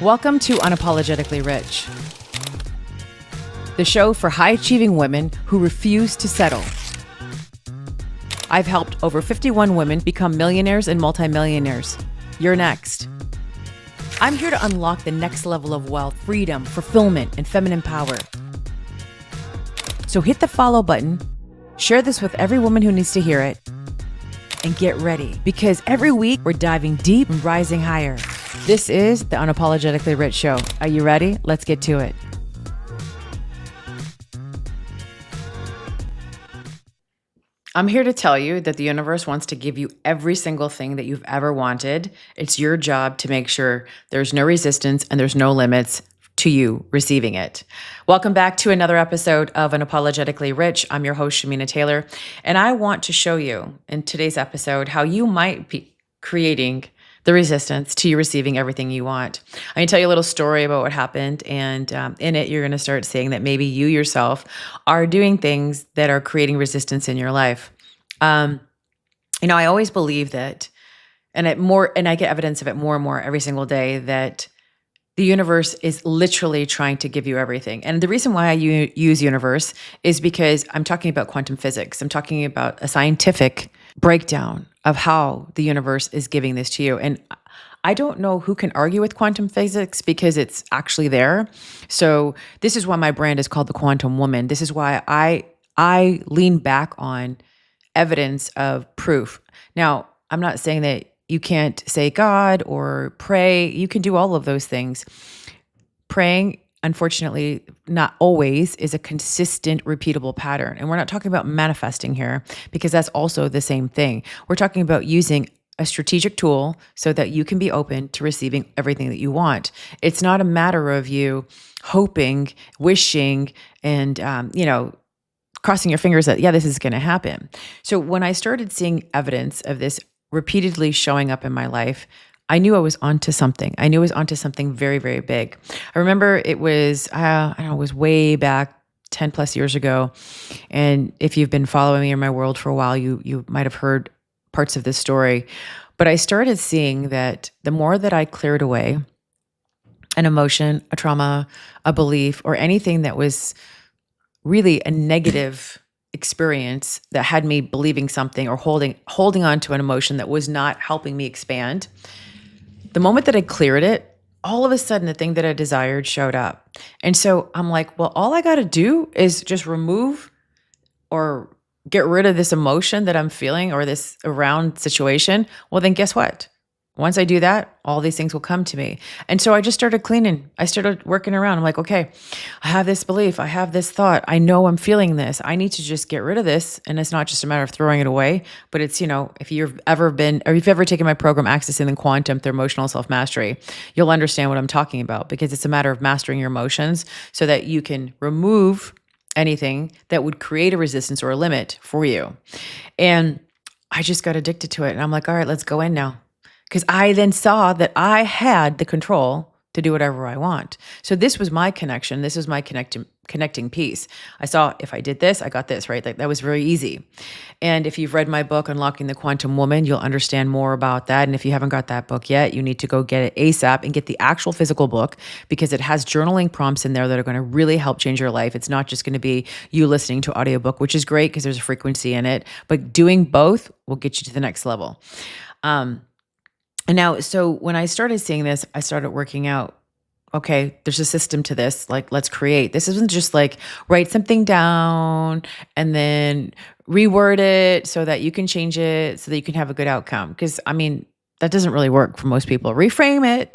Welcome to Unapologetically Rich, the show for high-achieving women who refuse to settle. I've helped over 51 women become millionaires and multimillionaires. You're next. I'm here to unlock the next level of wealth, freedom, fulfillment, and feminine power. So hit the follow button, share this with every woman who needs to hear it, and get ready, because every week we're diving deep and rising higher. This is the Unapologetically Rich Show. Are you ready? Let's get to it. I'm here to tell you that the universe wants to give you every single thing that you've ever wanted. It's your job to make sure there's no resistance and there's no limits to you receiving it. Welcome back to another episode of Unapologetically Rich. I'm your host, Shamina Taylor, and I want to show you in today's episode how you might be creating the resistance to you receiving everything you want. I'm going to tell you a little story about what happened, and in it, you're going to start saying that maybe you yourself are doing things that are creating resistance in your life. I always believe that, and I get evidence of it more and more every single day, that the universe is literally trying to give you everything. And the reason why I use universe is because I'm talking about quantum physics. I'm talking about a scientific breakdown of how the universe is giving this to you. And I don't know who can argue with quantum physics because it's actually there. So this is why my brand is called the Quantum Woman. This is why I lean back on evidence of proof. Now, I'm not saying that you can't say God or pray. You can do all of those things. Praying, unfortunately, not always is a consistent, repeatable pattern. And we're not talking about manifesting here because that's also the same thing. We're talking about using a strategic tool so that you can be open to receiving everything that you want. It's not a matter of you hoping, wishing, and, crossing your fingers that, this is going to happen. So when I started seeing evidence of this repeatedly showing up in my life, I knew I was onto something. I knew I was onto something very, very big. I remember it was, it was way back 10 plus years ago. And if you've been following me in my world for a while, you might have heard parts of this story. But I started seeing that the more that I cleared away an emotion, a trauma, a belief, or anything that was really a negative experience that had me believing something or holding on to an emotion that was not helping me expand, the moment that I cleared it, all of a sudden the thing that I desired showed up. And so I'm like, well, all I got to do is just remove or get rid of this emotion that I'm feeling or this around situation. Well, then guess what? Once I do that, all these things will come to me. And so I just started cleaning. I started working around. I'm like, okay, I have this belief. I have this thought. I know I'm feeling this. I need to just get rid of this. And it's not just a matter of throwing it away, but it's, if you've ever taken my program, Accessing the Quantum through Emotional Self-Mastery, you'll understand what I'm talking about, because it's a matter of mastering your emotions so that you can remove anything that would create a resistance or a limit for you. And I just got addicted to it. And I'm like, all right, let's go in now. Because I then saw that I had the control to do whatever I want. So this was my connection. This was my connecting piece. I saw if I did this, I got this, right? Like that was very easy. And if you've read my book, Unlocking the Quantum Woman, you'll understand more about that. And if you haven't got that book yet, you need to go get it ASAP and get the actual physical book, because it has journaling prompts in there that are going to really help change your life. It's not just going to be you listening to audiobook, which is great because there's a frequency in it, but doing both will get you to the next level. And now, so when I started seeing this, I started working out, okay, there's a system to this, like let's create. This isn't just like write something down and then reword it so that you can change it so that you can have a good outcome. Because that doesn't really work for most people. Reframe it.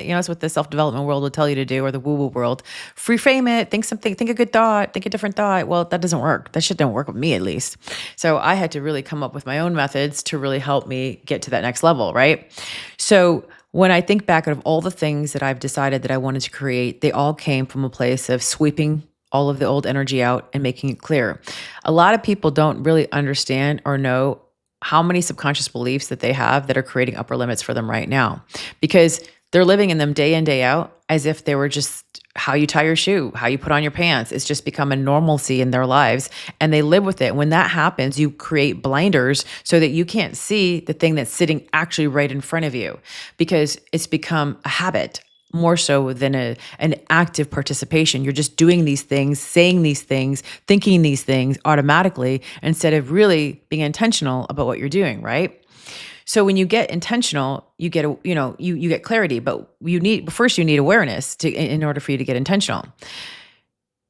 That's what the self-development world will tell you to do, or the woo-woo world. Reframe it, think a good thought, think a different thought. Well, that doesn't work. That shit don't work with me, at least. So I had to really come up with my own methods to really help me get to that next level, right? So when I think back of all the things that I've decided that I wanted to create, they all came from a place of sweeping all of the old energy out and making it clear. A lot of people don't really understand or know how many subconscious beliefs that they have that are creating upper limits for them right now, because they're living in them day in, day out, as if they were just how you tie your shoe, how you put on your pants. It's just become a normalcy in their lives, and they live with it. When that happens, you create blinders so that you can't see the thing that's sitting actually right in front of you, because it's become a habit. more so than an active participation. You're just doing these things, saying these things, thinking these things automatically instead of really being intentional about what you're doing, right? So when you get intentional, you get you get clarity, but you need awareness in order for you to get intentional.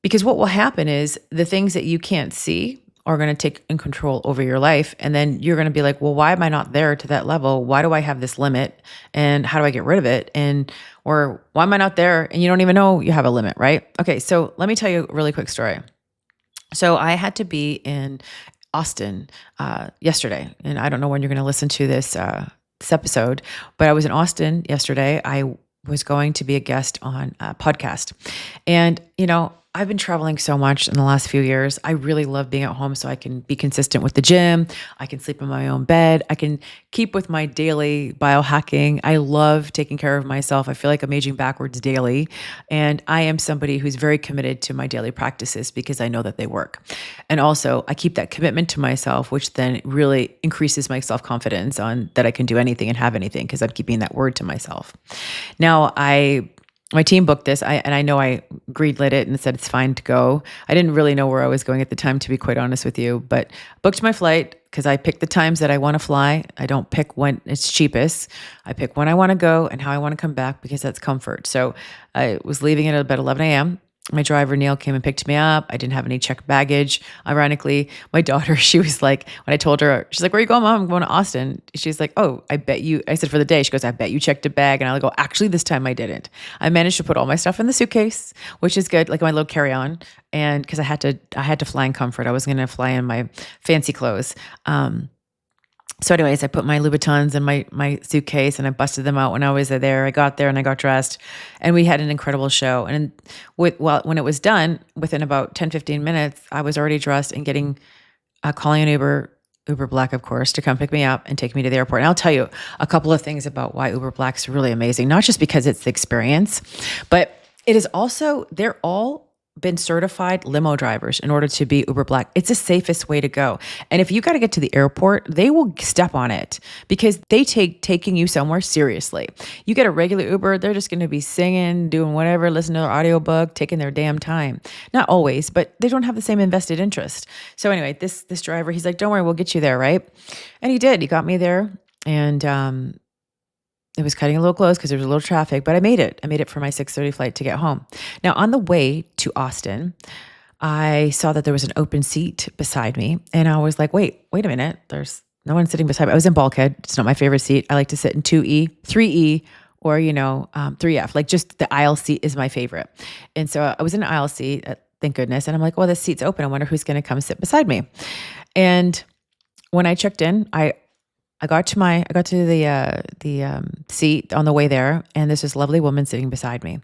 Because what will happen is the things that you can't see are going to take in control over your life. And then you're going to be like, well, why am I not there to that level? Why do I have this limit? And how do I get rid of it? Or why am I not there? And you don't even know you have a limit, right? Okay. So let me tell you a really quick story. So I had to be in Austin yesterday, and I don't know when you're going to listen to this episode, but I was in Austin yesterday. I was going to be a guest on a podcast, and I've been traveling so much in the last few years. I really love being at home so I can be consistent with the gym. I can sleep in my own bed. I can keep with my daily biohacking. I love taking care of myself. I feel like I'm aging backwards daily. And I am somebody who's very committed to my daily practices because I know that they work. And also, I keep that commitment to myself, which then really increases my self-confidence on that I can do anything and have anything because I'm keeping that word to myself. Now, my team booked this, and I know I greenlit it and said it's fine to go. I didn't really know where I was going at the time, to be quite honest with you, but booked my flight because I pick the times that I want to fly. I don't pick when it's cheapest. I pick when I want to go and how I want to come back because that's comfort. So I was leaving at about 11 a.m. My driver, Neil, came and picked me up. I didn't have any checked baggage. Ironically, my daughter, she was like, when I told her, she's like, where are you going, Mom? I'm going to Austin. She's like, oh, I bet you, I said for the day, she goes, I bet you checked a bag. And I go, actually, this time I didn't. I managed to put all my stuff in the suitcase, which is good, like my little carry-on. And because I had to fly in comfort. I was going to fly in my fancy clothes. So anyways, I put my Louboutins in my suitcase and I busted them out when I was there. I got there and I got dressed and we had an incredible show. And when it was done, within about 10, 15 minutes, I was already dressed and calling an Uber Black, of course, to come pick me up and take me to the airport. And I'll tell you a couple of things about why Uber Black's really amazing, not just because it's the experience, but it is also, they're all been certified limo drivers in order to be Uber Black. It's the safest way to go. And if you got to get to the airport, they will step on it because they taking you somewhere seriously. You get a regular Uber, they're just going to be singing, doing whatever, listening to their audiobook, taking their damn time. Not always, but they don't have the same invested interest. So anyway, this driver, he's like, don't worry, we'll get you there, right? And he did. He got me there. And it was cutting a little close because there was a little traffic, but I made it. I made it for my 6:30 flight to get home. Now, on the way to Austin, I saw that there was an open seat beside me. And I was like, wait a minute. There's no one sitting beside me. I was in bulkhead. It's not my favorite seat. I like to sit in 2E, 3E, or, 3F. Like just the aisle seat is my favorite. And so I was in an aisle seat, thank goodness. And I'm like, well, this seat's open. I wonder who's going to come sit beside me. And when I checked in, I got to the seat on the way there, and there's this lovely woman sitting beside me,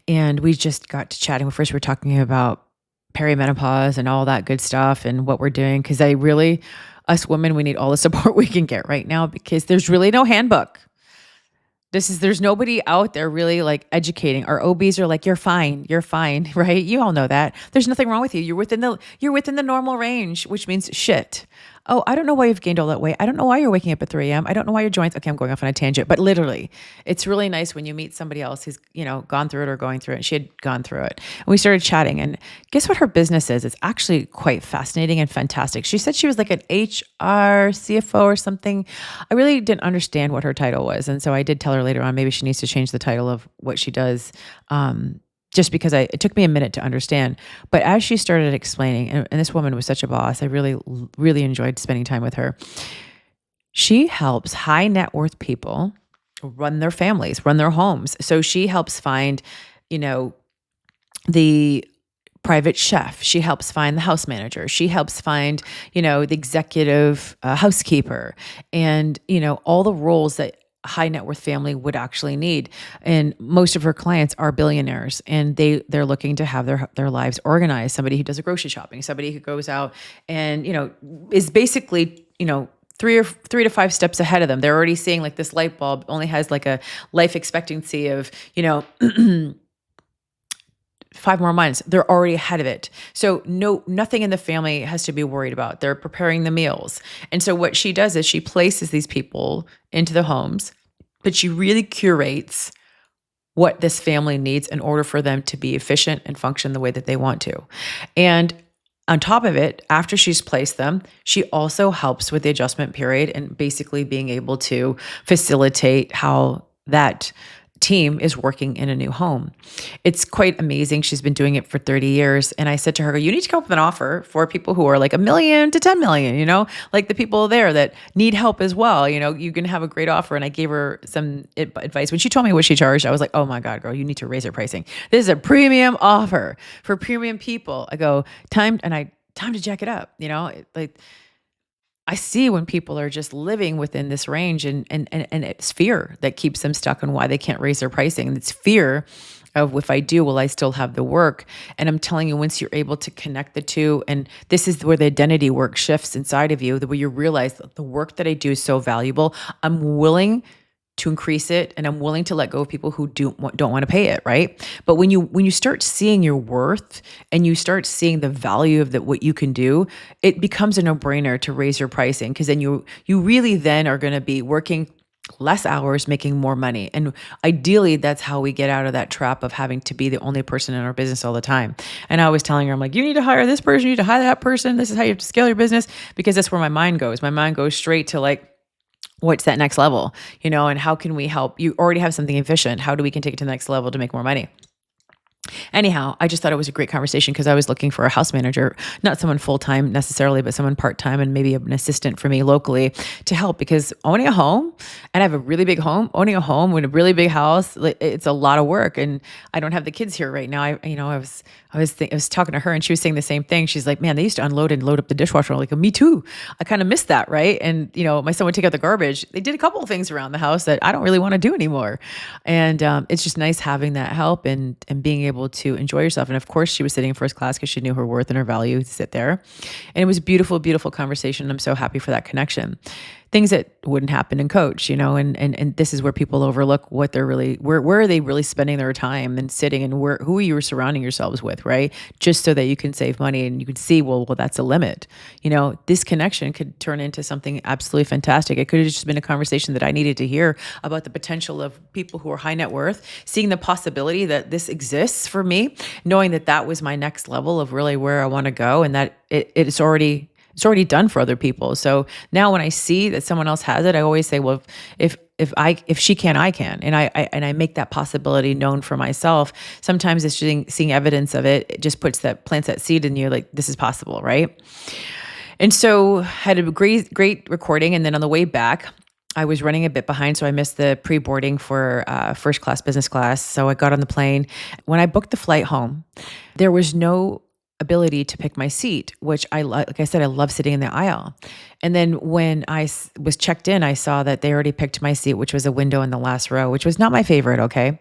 and we just got to chatting. First, we were talking about perimenopause and all that good stuff and what we're doing, because us women, we need all the support we can get right now because there's really no handbook. There's nobody out there really like educating. Our OBs are like, you're fine, right? You all know that. There's nothing wrong with you. You're within the normal range, which means shit. Oh, I don't know why you've gained all that weight. I don't know why you're waking up at 3 a.m. I don't know why your joints. Okay, I'm going off on a tangent, but literally, it's really nice when you meet somebody else who's, gone through it or going through it. She had gone through it. And we started chatting, and guess what her business is? It's actually quite fascinating and fantastic. She said she was like an HR CFO or something. I really didn't understand what her title was. And so I did tell her later on, maybe she needs to change the title of what she does. Just because it took me a minute to understand. But as she started explaining, and this woman was such a boss, I really, really enjoyed spending time with her. She helps high net worth people run their families, run their homes. So she helps find, the private chef. She helps find the house manager. She helps find, the executive housekeeper and, all the roles that high net worth family would actually need. And most of her clients are billionaires, and they're looking to have their lives organized. Somebody who does a grocery shopping, somebody who goes out and, is basically, 3 to 5 steps ahead of them. They're already seeing like this light bulb only has like a life expectancy of, 5 more months. They're already ahead of it. So nothing in the family has to be worried about. They're preparing the meals. And so what she does is she places these people into the homes, but she really curates what this family needs in order for them to be efficient and function the way that they want to. And on top of it, after she's placed them, she also helps with the adjustment period and basically being able to facilitate how that team is working in a new home. It's quite amazing. She's been doing it for 30 years. And I said to her, you need to come up with an offer for people who are like 1 million to 10 million, like the people there that need help as well. You can have a great offer. And I gave her some advice. When she told me what she charged, I was like, oh my God, girl, you need to raise her pricing. This is a premium offer for premium people. I go, time to jack it up, like, I see when people are just living within this range and it's fear that keeps them stuck and why they can't raise their pricing. And it's fear of, if I do, will I still have the work? And I'm telling you, once you're able to connect the two, and this is where the identity work shifts inside of you, the way you realize that the work that I do is so valuable, I'm willing to increase it, and I'm willing to let go of people who don't want to pay it, right? But when you start seeing your worth and you start seeing the value of what you can do, it becomes a no-brainer to raise your pricing, because then you really then are going to be working less hours, making more money. And ideally, that's how we get out of that trap of having to be the only person in our business all the time. And I was telling her, I'm like, you need to hire this person, you need to hire that person. This is how you have to scale your business, because that's where my mind goes. My mind goes straight to like, what's that next level, and how can we help? You already have something efficient. How do we can take it to the next level to make more money? Anyhow, I just thought it was a great conversation because I was looking for a house manager, not someone full-time necessarily, but someone part-time and maybe an assistant for me locally to help, because owning a home, and I have a really big home, owning a home with a really big house, it's a lot of work. And I don't have the kids here right now. I was talking to her and she was saying the same thing. She's like, man, they used to unload and load up the dishwasher. I'm like, me too. I kind of missed that. Right. And, my son would take out the garbage. They did a couple of things around the house that I don't really want to do anymore. And it's just nice having that help and being able to enjoy yourself. And of course, she was sitting in first class because she knew her worth and her value to sit there. And it was a beautiful, beautiful conversation. I'm so happy for that connection. Things that wouldn't happen in coach, and this is where people overlook what they're really, where are they really spending their time and sitting, and who are you surrounding yourselves with, right? Just so that you can save money and you can see, well, that's a limit. This connection could turn into something absolutely fantastic. It could have just been a conversation that I needed to hear about the potential of people who are high net worth, seeing the possibility that this exists for me, knowing that that was my next level of really where I want to go, and that it's already done for other people. So now when I see that someone else has it, I always say, well, if she can, I can. And I make that possibility known for myself. Sometimes it's just seeing evidence of it. It just plants that seed in you, like, this is possible, right? And so had a great recording. And then on the way back, I was running a bit behind, so I missed the pre-boarding for first class, business class. So I got on the plane. When I booked the flight home, there was no ability to pick my seat, which like I said, I love sitting in the aisle. And then when I was checked in, I saw that they already picked my seat, which was a window in the last row, which was not my favorite. Okay.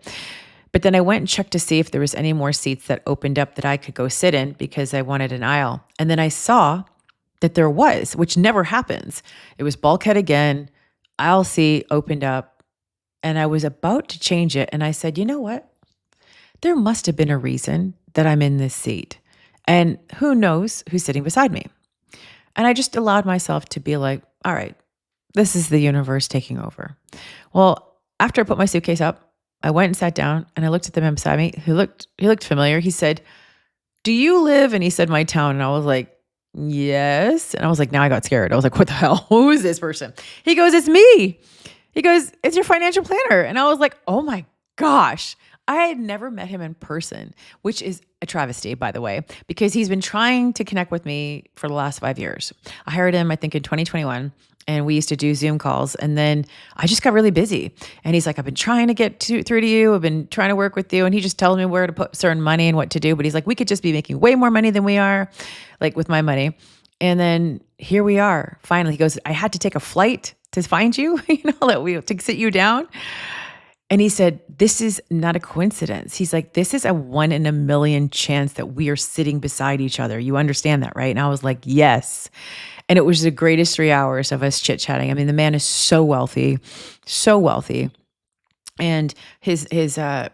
But then I went and checked to see if there was any more seats that opened up that I could go sit in, because I wanted an aisle. And then I saw that there was, which never happens. It was bulkhead again, aisle seat opened up, and I was about to change it. And I said, you know what? There must have been a reason that I'm in this seat. And who knows who's sitting beside me? And I just allowed myself to be like, all right, this is the universe taking over. Well, after I put my suitcase up, I went and sat down and I looked at the man beside me. He looked familiar. He said, do you live? And he said, my town. And I was like, yes. And I was like, now I got scared. I was like, what the hell? Who is this person? He goes, it's me. He goes, it's your financial planner. And I was like, oh my gosh. I had never met him in person, which is a travesty, by the way, because he's been trying to connect with me for the last 5 years. I hired him, I think, in 2021, and we used to do Zoom calls. And then I just got really busy. And he's like, I've been trying to get through to you. I've been trying to work with you. And he just tells me where to put certain money and what to do. But he's like, we could just be making way more money than we are, like with my money. And then here we are. Finally, he goes, I had to take a flight to find you, to sit you down. And he said, this is not a coincidence. He's like, this is a 1 in a million chance that we are sitting beside each other. You understand that, right? And I was like, yes. And it was the greatest 3 hours of us chit-chatting. I mean, the man is so wealthy. And his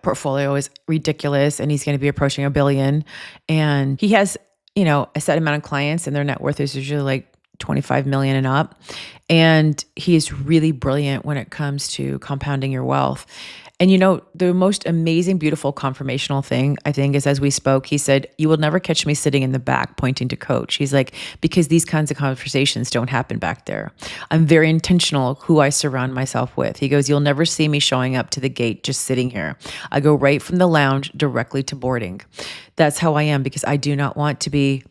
portfolio is ridiculous. And he's going to be approaching $1 billion. And he has, a set amount of clients, and their net worth is usually like 25 million and up. And he is really brilliant when it comes to compounding your wealth. And the most amazing, beautiful confirmational thing, I think, is as we spoke, he said, "You will never catch me sitting in the back pointing to coach." He's like, because these kinds of conversations don't happen back there. I'm very intentional who I surround myself with. He goes, "You'll never see me showing up to the gate just sitting here. I go right from the lounge directly to boarding." That's how I am, because I do not want to be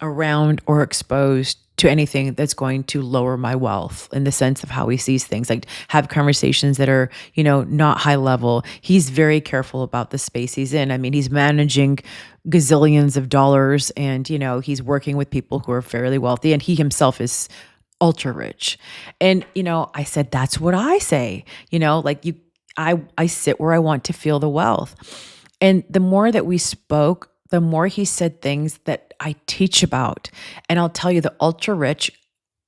around or exposed to anything that's going to lower my wealth, in the sense of how he sees things, like have conversations that are, not high level. He's very careful about the space he's in. I mean, he's managing gazillions of dollars, and, he's working with people who are fairly wealthy, and he himself is ultra rich. And, I said, that's what I say, I sit where I want to feel the wealth. And the more that we spoke, the more he said things that I teach about. And I'll tell you, the ultra rich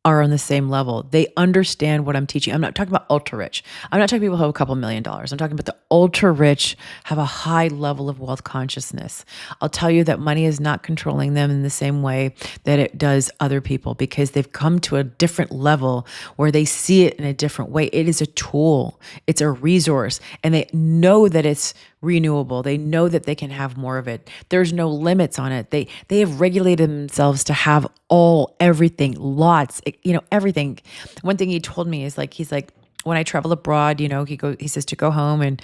are on the same level. They understand what I'm teaching. I'm not talking about ultra rich. I'm not talking people who have a couple $1,000,000. I'm talking about the ultra rich have a high level of wealth consciousness. I'll tell you that money is not controlling them in the same way that it does other people, because they've come to a different level where they see it in a different way. It is a tool. It's a resource, and they know that it's renewable. They know that they can have more of it. There's no limits on it. They have regulated themselves to have everything, lots, everything. One thing he told me is he's like, when I travel abroad, he says to go home and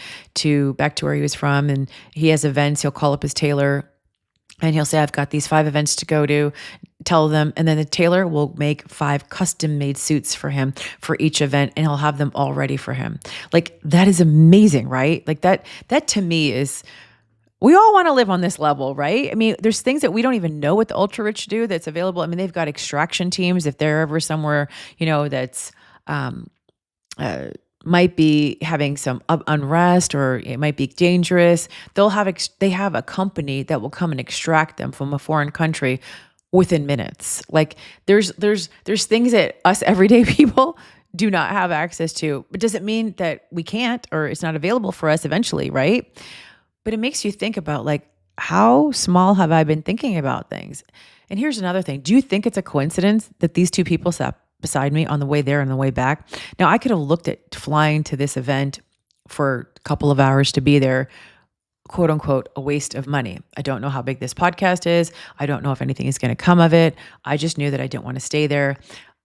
back to where he was from, and he has events, he'll call up his tailor and he'll say, "I've got these 5 events to go to," tell them. And then the tailor will make 5 custom made suits for him for each event, and he'll have them all ready for him. Like, that is amazing, right? Like that to me is, we all want to live on this level, right? I mean, there's things that we don't even know what the ultra rich do that's available. I mean, they've got extraction teams. If they're ever somewhere, that's, might be having some unrest, or it might be dangerous, they have a company that will come and extract them from a foreign country within minutes. Like, there's things that us everyday people do not have access to. But does it mean that we can't, or it's not available for us eventually, right? But it makes you think about, like, how small have I been thinking about things? And here's another thing. Do you think it's a coincidence that these 2 people sat beside me on the way there and the way back? Now, I could have looked at flying to this event for a couple of hours to be there, quote unquote, a waste of money. I don't know how big this podcast is. I don't know if anything is going to come of it. I just knew that I didn't want to stay there.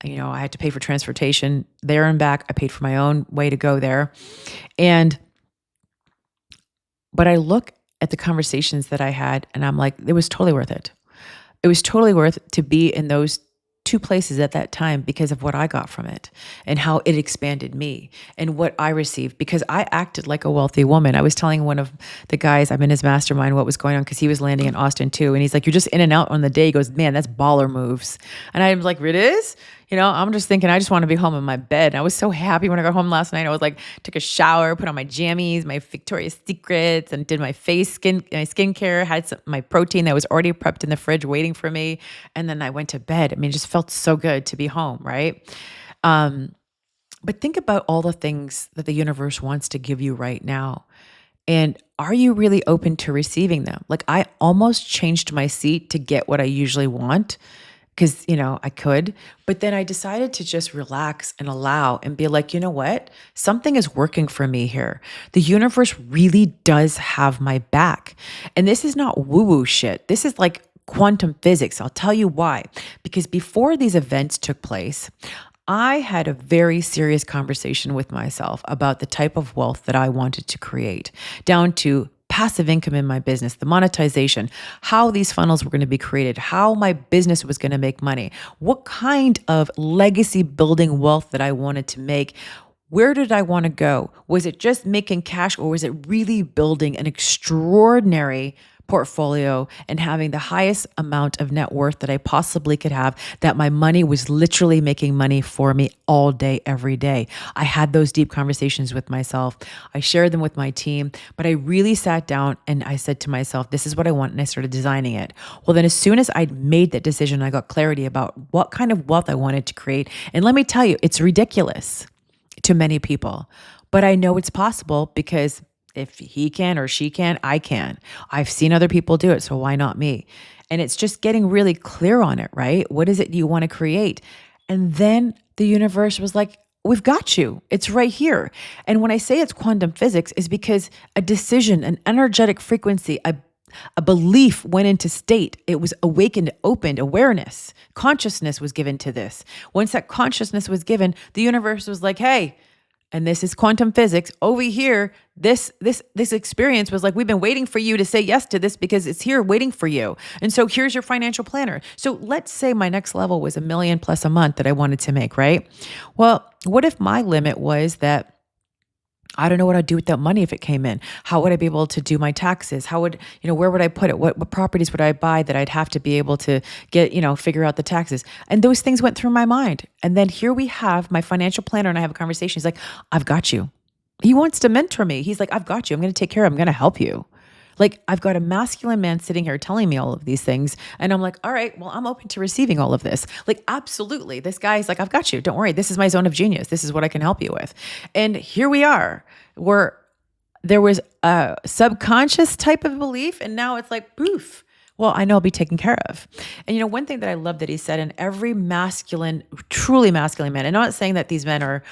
I had to pay for transportation there and back. I paid for my own way to go there. But I look at the conversations that I had, and I'm like, it was totally worth it. It was totally worth to be in those 2 places at that time, because of what I got from it and how it expanded me and what I received, because I acted like a wealthy woman. I was telling one of the guys, I'm in his mastermind, what was going on, because he was landing in Austin too. And he's like, "You're just in and out on the day." He goes, "Man, that's baller moves." And I was like, "It is?" I'm just thinking, I just want to be home in my bed. And I was so happy when I got home last night. I was like, took a shower, put on my jammies, my Victoria's Secrets, and did my skincare, had my protein that was already prepped in the fridge waiting for me. And then I went to bed. I mean, it just felt so good to be home, right? But think about all the things that the universe wants to give you right now. And are you really open to receiving them? Like, I almost changed my seat to get what I usually want, because, I could. But then I decided to just relax and allow and be like, you know what? Something is working for me here. The universe really does have my back. And this is not woo-woo shit. This is like quantum physics. I'll tell you why. Because before these events took place, I had a very serious conversation with myself about the type of wealth that I wanted to create, down to passive income in my business, the monetization, how these funnels were going to be created, how my business was going to make money, what kind of legacy building wealth that I wanted to make. Where did I want to go? Was it just making cash, or was it really building an extraordinary portfolio and having the highest amount of net worth that I possibly could have, that my money was literally making money for me all day, every day? I had those deep conversations with myself. I shared them with my team, but I really sat down and I said to myself, this is what I want. And I started designing it. Well, then as soon as I made that decision, I got clarity about what kind of wealth I wanted to create. And let me tell you, it's ridiculous to many people, but I know it's possible, because if he can or she can, I can. I've seen other people do it, so why not me? And it's just getting really clear on it, right? What is it you want to create? And then the universe was like, we've got you. It's right here. And when I say it's quantum physics, is because a decision, an energetic frequency, a belief went into state. It was awakened, opened, awareness, consciousness was given to this. Once that consciousness was given, the universe was like, hey, and this is quantum physics over here. This experience was like, we've been waiting for you to say yes to this because it's here waiting for you. And so here's your financial planner. So let's say my next level was $1 million plus a month that I wanted to make, right? Well, what if my limit was that I don't know what I'd do with that money if it came in? How would I be able to do my taxes? How would, where would I put it? What properties would I buy that I'd have to be able to get, figure out the taxes? And those things went through my mind. And then here we have my financial planner and I have a conversation. He's like, I've got you. He wants to mentor me. He's like, I've got you. I'm going to take care of it. I'm going to help you. Like, I've got a masculine man sitting here telling me all of these things. And I'm like, all right, well, I'm open to receiving all of this. Like, absolutely. This guy's like, I've got you. Don't worry. This is my zone of genius. This is what I can help you with. And here we are, where there was a subconscious type of belief. And now it's like, poof. Well, I know I'll be taken care of. And one thing that I love that he said, in every masculine, truly masculine man, and I'm not saying that these men are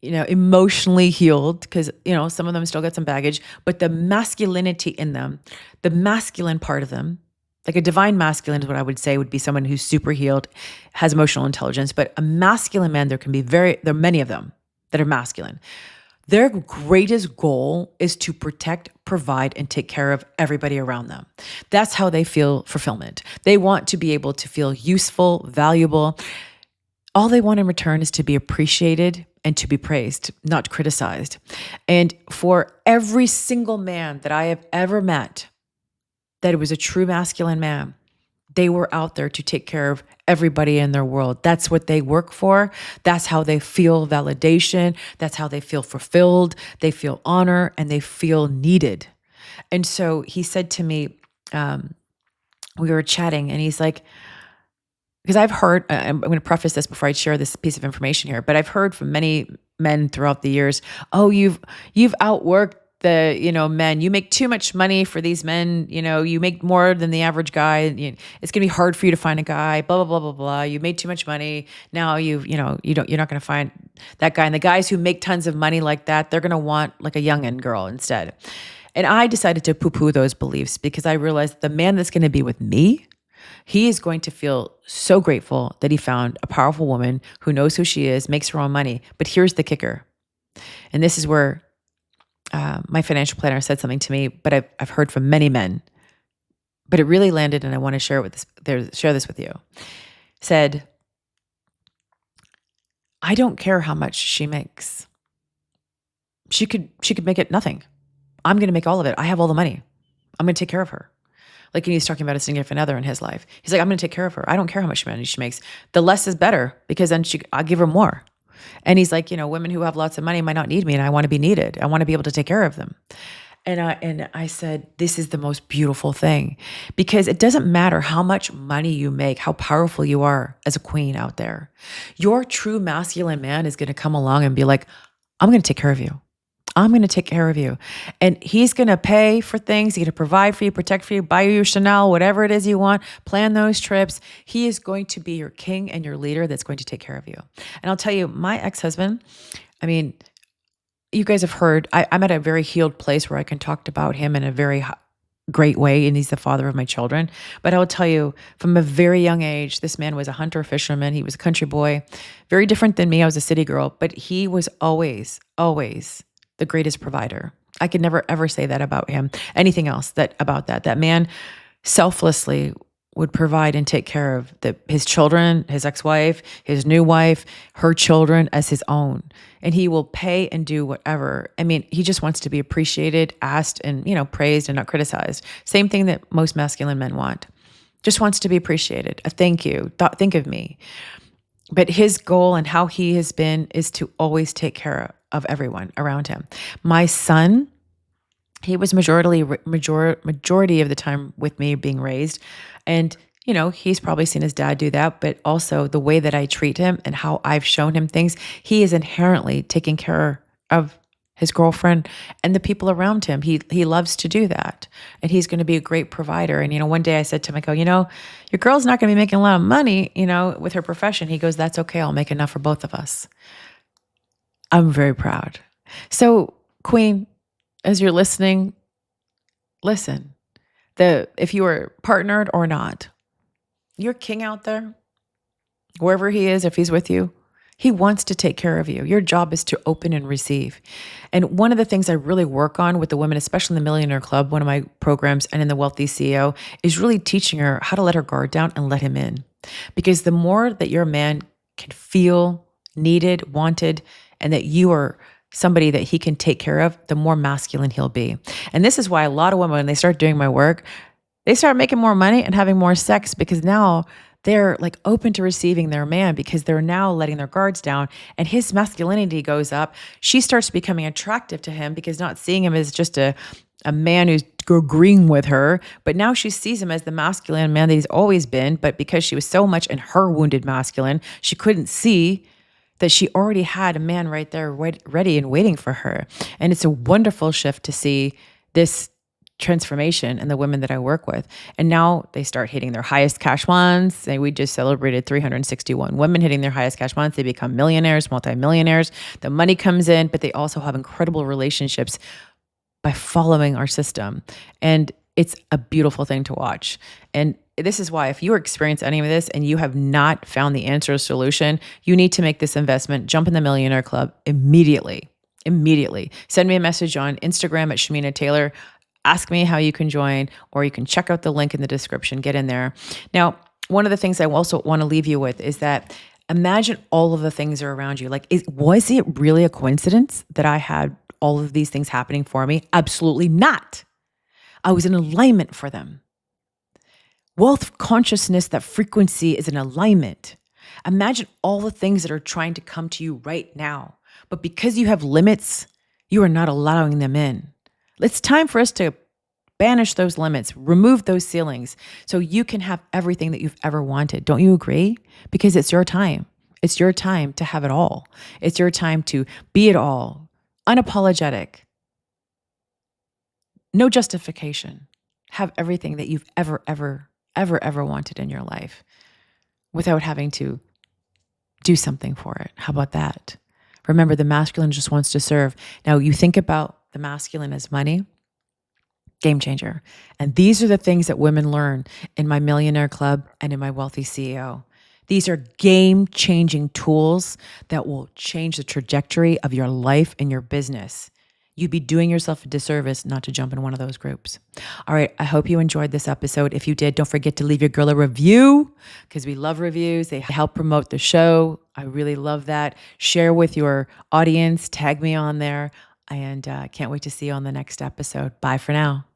emotionally healed, because, some of them still got some baggage, but the masculinity in them, the masculine part of them, like a divine masculine is what I would say would be someone who's super healed, has emotional intelligence. But a masculine man, there are many of them that are masculine. Their greatest goal is to protect, provide, and take care of everybody around them. That's how they feel fulfillment. They want to be able to feel useful, valuable. All they want in return is to be appreciated and to be praised, not criticized. And for every single man that I have ever met that was a true masculine man, they were out there to take care of everybody in their world. That's what they work for. That's how they feel validation. That's how they feel fulfilled. They feel honor and they feel needed. And so he said to me, we were chatting and he's like, because I've heard, I'm going to preface this before I share this piece of information here, but I've heard from many men throughout the years, oh, you've outworked the, men. You make too much money for these men. You make more than the average guy. It's going to be hard for you to find a guy, blah, blah, blah, blah, blah. You made too much money. Now you're not going to find that guy. And the guys who make tons of money like that, they're going to want like a youngin' girl instead. And I decided to poo-poo those beliefs because I realized the man that's going to be with me, he is going to feel so grateful that he found a powerful woman who knows who she is, makes her own money. But here's the kicker. And this is where my financial planner said something to me, but I've heard from many men, but it really landed, and I want to share this with you. Said, I don't care how much she makes. She could make it nothing. I'm going to make all of it. I have all the money. I'm going to take care of her. Like, he's talking about a significant other in his life. He's like, I'm going to take care of her. I don't care how much money she makes. The less is better, because then I'll give her more. And he's like, women who have lots of money might not need me, and I want to be needed. I want to be able to take care of them. And I said, this is the most beautiful thing, because it doesn't matter how much money you make, how powerful you are as a queen out there. Your true masculine man is going to come along and be like, I'm going to take care of you. I'm going to take care of you. And he's going to pay for things. He's going to provide for you, protect for you, buy you your Chanel, whatever it is you want, plan those trips. He is going to be your king and your leader that's going to take care of you. And I'll tell you, my ex-husband, you guys have heard, I'm at a very healed place where I can talk about him in a very great way, and he's the father of my children. But I will tell you, from a very young age, this man was a hunter fisherman. He was a country boy, very different than me. I was a city girl, but he was always the greatest provider. I could never ever say that about him. Anything else about that man selflessly would provide and take care of his children, his ex-wife, his new wife, her children as his own. And he will pay and do whatever. He just wants to be appreciated, asked, and praised and not criticized. Same thing that most masculine men want. Just wants to be appreciated. A thank you. Think of me. But his goal and how he has been is to always take care of everyone around him. My son, he was majority of the time with me being raised. And, he's probably seen his dad do that, but also the way that I treat him and how I've shown him things, he is inherently taking care of his girlfriend and the people around him. He loves to do that. And he's going to be a great provider. And, one day I said to him, I go, your girl's not going to be making a lot of money, with her profession. He goes, that's okay. I'll make enough for both of us. I'm very proud. So, Queen, as you're listening, listen. If you are partnered or not, your king out there, wherever he is, if he's with you, he wants to take care of you. Your job is to open and receive. And one of the things I really work on with the women, especially in the Millionaire Club, one of my programs, and in the Wealthy CEO, is really teaching her how to let her guard down and let him in. Because the more that your man can feel needed, wanted, and that you are somebody that he can take care of, the more masculine he'll be. And this is why a lot of women, when they start doing my work, they start making more money and having more sex, because now they're like open to receiving their man, because they're now letting their guards down and his masculinity goes up. She starts becoming attractive to him, because not seeing him as just a man who's agreeing with her, but now she sees him as the masculine man that he's always been. But because she was so much in her wounded masculine, she couldn't see that she already had a man right there ready and waiting for her. And it's a wonderful shift to see this transformation in the women that I work with. And now they start hitting their highest cash months. And we just celebrated 361 women hitting their highest cash months. They become millionaires, multimillionaires. The money comes in, but they also have incredible relationships by following our system. And it's a beautiful thing to watch. And this is why, if you experience any of this and you have not found the answer or solution, you need to make this investment. Jump in the Millionaire Club immediately. Immediately. Send me a message on Instagram at Shamina Taylor. Ask me how you can join, or you can check out the link in the description. Get in there. Now, one of the things I also want to leave you with is that imagine all of the things that are around you. Like, was it really a coincidence that I had all of these things happening for me? Absolutely not. I was in alignment for them. Wealth consciousness, that frequency is in alignment. Imagine all the things that are trying to come to you right now. But because you have limits, you are not allowing them in. It's time for us to banish those limits, remove those ceilings, so you can have everything that you've ever wanted. Don't you agree? Because it's your time. It's your time to have it all. It's your time to be it all. Unapologetic. No justification. Have everything that you've ever wanted in your life without having to do something for it. How about that? Remember, the masculine just wants to serve. Now, you think about the masculine as money, game changer. And these are the things that women learn in my Millionaire Club and in my Wealthy CEO. These are game-changing tools that will change the trajectory of your life and your business. You'd be doing yourself a disservice not to jump in one of those groups. All right, I hope you enjoyed this episode. If you did, don't forget to leave your girl a review, because we love reviews. They help promote the show. I really love that. Share with your audience. Tag me on there. And can't wait to see you on the next episode. Bye for now.